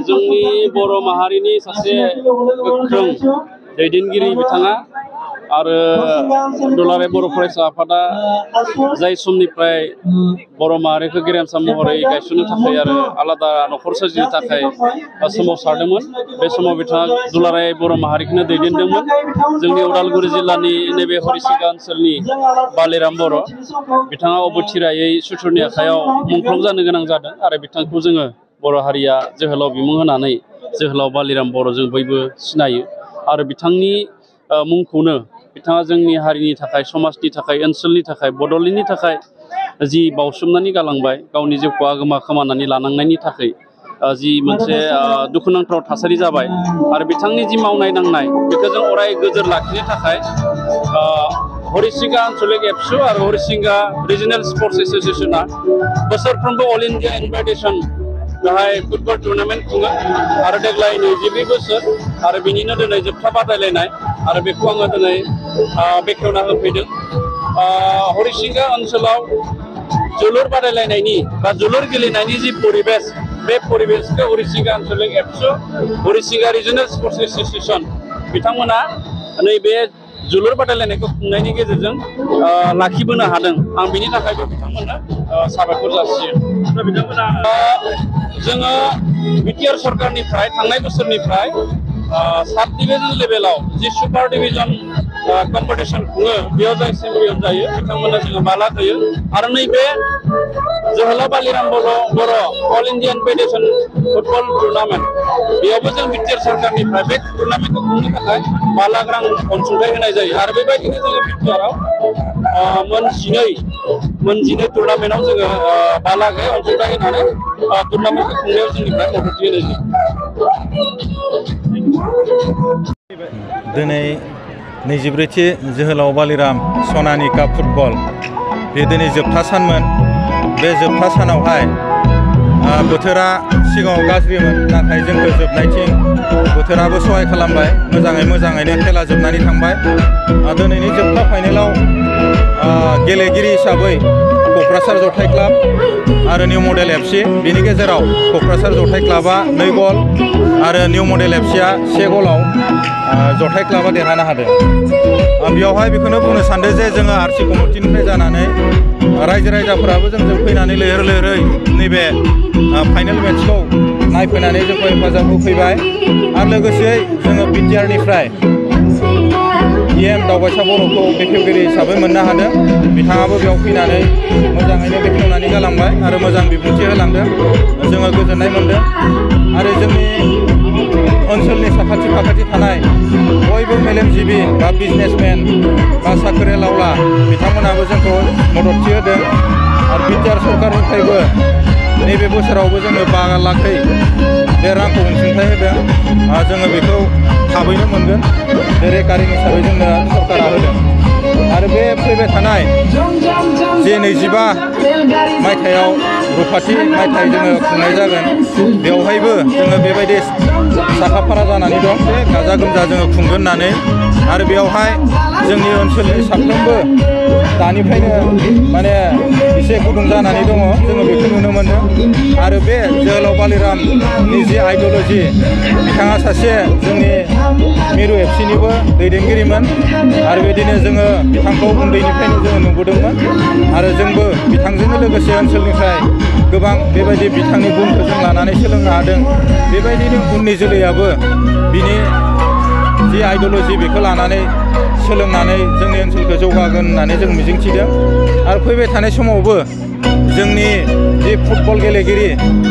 जोंनि बर' माहारिनि सासे गोख्रों दैदेनगिरि बिथाङा आरो दुलाराय बर' फरायसा आफादा जाय समनिफ्राय बर' माहारिखौ गेरेमसा महरै गायसननो थाखाय आरो आलादा न'खर सोरजिनो थाखाय सोमावसारदोंमोन बे समाव बिथाङा दुलाराय बर' माहारिखौनो दैदेनदोंमोन। जोंनि उदालगुरि जिल्लानि नैबे हरिसिंगा ओनसोलनि बालिराम बर' बिथाङा अबथिरायै सुथुरनि आखायाव मुंख्लं जानो गोनां जादों आरो बिथांखौ जोङो बर' हारिया जोहोलाव बिमुं होनानै जोहोलाव बालिराम बर' जों बयबो सिनायो आरो बिथांनि मुंखौनो बिथाङा जोंनि हारिनि थाखाय समाजनि थाखाय ओनसोलनि थाखाय बड'लेण्डनि थाखाय जि बावसोमनानै गालांबाय गावनि जिउखौ आगोमा खोमानानै लानांनायनि थाखाय जि मोनसे दुखुनांथाव थासारि जाबाय आरो बिथांनि जि मावनाय दांनाय बेखौ जों अराय गोजोर लाखिनो थाखाय हरिसिंगा आन्चलिक एबसु आरो हरिसिंगा रिजनेल स्पर्ट्स एस'सिएशना बोसोरफ्रोमबो अल इन्डिया इनभाइटेसन बेवहाय फुटबल टुर्नामेन्ट खुङो आरो देग्लाय 22 बोसोर आरो बिनिनो दिनै जोबथा बादायलायनाय आरो बेखौ आङो दिनै बेखेवना होफैदों। हरिसिंगा ओनसोलाव जोलुर बादायलायनायनि बा जोलुर गेलेनायनि जि परिबेस बे परिबेसखौ हरिसिंगा आन्चलिक एबसु हरिसिंगा रिजनेल स्पर्ट्स एस'सिएशन बिथांमोना नैबे जोलुर बादायलायनायखौ खुंनायनि गेजेरजों लाखिबोनो हादों। आं बिनि थाखायबो बिथांमोननो साबायखर जासियो। जोङो बिटिआर सरकारनिफ्राय थांनाय बोसोरनिफ्राय साब डिभिजन लेभेलाव जि सुपार डिभिजन कम्पिटिशन खुङो बेयाव जाय चेम्पियन जायो बिथांमोननो जोङो बाला होयो आरो नैबे जोहोलाव बालिराम बर' all India invitation football tournament बेयावबो जों बिटिआर सरकारनिफ्राय बे टुर्नामेन्टखौ खुंनो थाखाय 5 लाख रां अनसुंथाइ होनाय जायो आरो बेबायदिनो जोङो बिटिआरआव मोन 12 टुर्नामेन्टआव जोङो 5 लाख अनसुंथाइ होनानै टुर्नामेन्टखौ खुंनायाव जोंनिफ्राय मदद होनाय जायो। दिनै 24थि जोहोलाव बालिराम सनानि काप फुटबल बे दिनै जोबथा सानमोन। बे जोबथा सानावहाय बोथोरा सिगाङाव गाज्रिमोन नाथाय जोंखौ जोबनायथिं बोथोराबो सहाय खालामबाय मोजाङैनो खेला जोबनानै थांबाय। दिनैनि जोबथा फाइनेलाव गेलेगिरि हिसाबै क'क्राझार जथाय क्लाब आरो निउ मडेल एफसि बिनि गेजेराव क'क्राझार जथाय क्लाबा 2 गल आरो निउ मडेल एफसिआ 1 गलाव जथाय क्लाबा देरहानो हादों। बेयावहाय बेखौनो बुंनो सानदों जे जोङो आरसि कमिटिनिफ्राय जानानै रायजो राजाफोराबो जोंजों फैनानै लैहोरै नैबे फाइनेल मेट्सखौ नायफैनानै जोंखौ हेफाजाब होफैबाय आरो लोगोसे जोङो बिटिआरनिफ्राय दावबायसा बर'खौ बेखेवगिरि हिसाबै मोननो हादों। बिथाङाबो बेयाव फैनानै मोजाङैनो बेखेवनानै गालांबाय आरो मोजां बिबुंथि होलांदों। जोङो गोजोननाय मोनदों आरो जोंनि ओनसोलनि साखाथि फाखाथि थानाय बयबो मेलेमजिबि बा बिजनेसमेन बा साख्रिआवला बिथांमोनाबो जोंखौ मददथि होदों आरो बिटिआर सरकारनिफ्रायबो नैबे बोसोरावबो जोङो 5 लाखै बे रांखौ अनसुंथाइ होदों। जोङो बेखौ थाबैनो मोनगोन बे रेकारिं हिसाबै जोंनो सरकारा होदों आरो बे फैबाय थानाय जे 25 मायथाइयाव रुफाथि मायथाइ जोङो खुंनाय जागोन बेवहायबो जोङो बेबायदि साखाफारा जानानै दं जे गाजा गोमजा जोङो खुंगोन होननानै आरो बेवहाय जोंनि ओनसोलनि साफ्रोमबो दानिफ्रायनो माने एसे गुदुं जानानै दङ जोङो बेखौ नुनो मोनदों आरो बे जोहोलाव बालिरामनि जि आइडिय'लजि बिथाङा सासे जोंनि मिरु एफसिनिबो दैदेनगिरिमोन आरो बिदिनो जोङो बिथांखौ उन्दैनिफ्रायनो जोङो नुबोदोंमोन आरो जोंबो बिथांजोंनो लोगोसे ओनसोलनिफ्राय गोबां बेबायदि बिथांनि गुनखौ जों लानानै सोलोंनो हादों। बेबायदिनो उननि जोलैयाबो बिनि जि आइडिय'लजि बेखौ लानानै सोलोंनानै जोंनि ओनसोलखौ जौगागोन होननानै जों मिजिंथिदों आरो फैबाय थानाय समावबो जोंनि जि फुटबल गेलेगिरि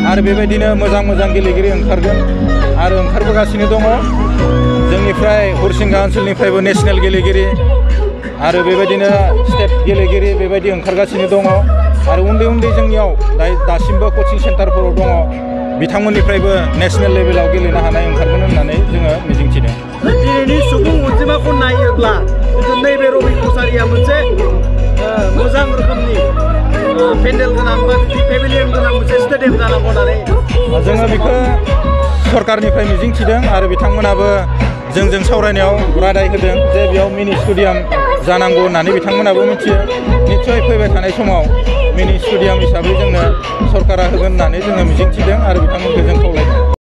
आरो बेबायदिनो मोजां गेलेगिरि ओंखारगोन आरो ओंखारबोगासिनो दङ। जोंनिफ्राय हरिसिंगा ओनसोलनिफ्रायबो नेसनेल गेलेगिरि आरो बेबायदिनो स्टेट गेलेगिरि बेबायदि ओंखारगासिनो दङ आरो उन्दै जोंनियाव दासिमबो कचिं सेन्टारफोराव दङ बिथांमोननिफ्रायबो नेसनेल लेभेलाव गेलेनो हानाय ओंखारगोन होननानै जोङो मिजिंथिदों। दिनैनि सुबुं अनजिमाखौ नायोब्ला नैबे रबि कसारिया मोनसे मोजां रोखोमनि पेन्डेल गोनां बा पेभिलियन गोनां मोनसे स्टेडियाम जानांगौ होननानै जोङो बेखौ सरकारनिफ्राय मिजिंथिदों आरो बिथांमोनाबो जोंजों सावरायनायाव रादाय होदों जे बेयाव मिनि स्टेडियाम जानांगौ होननानै बिथांमोनाबो मिथियो निस्सय फैबाय थानाय समाव मिनि स्टेडियाम हिसाबै जोंनो सरकारा होगोन होननानै जोङो मिजिंथिदों आरो बिथांमोनखौ जों खावलायदों।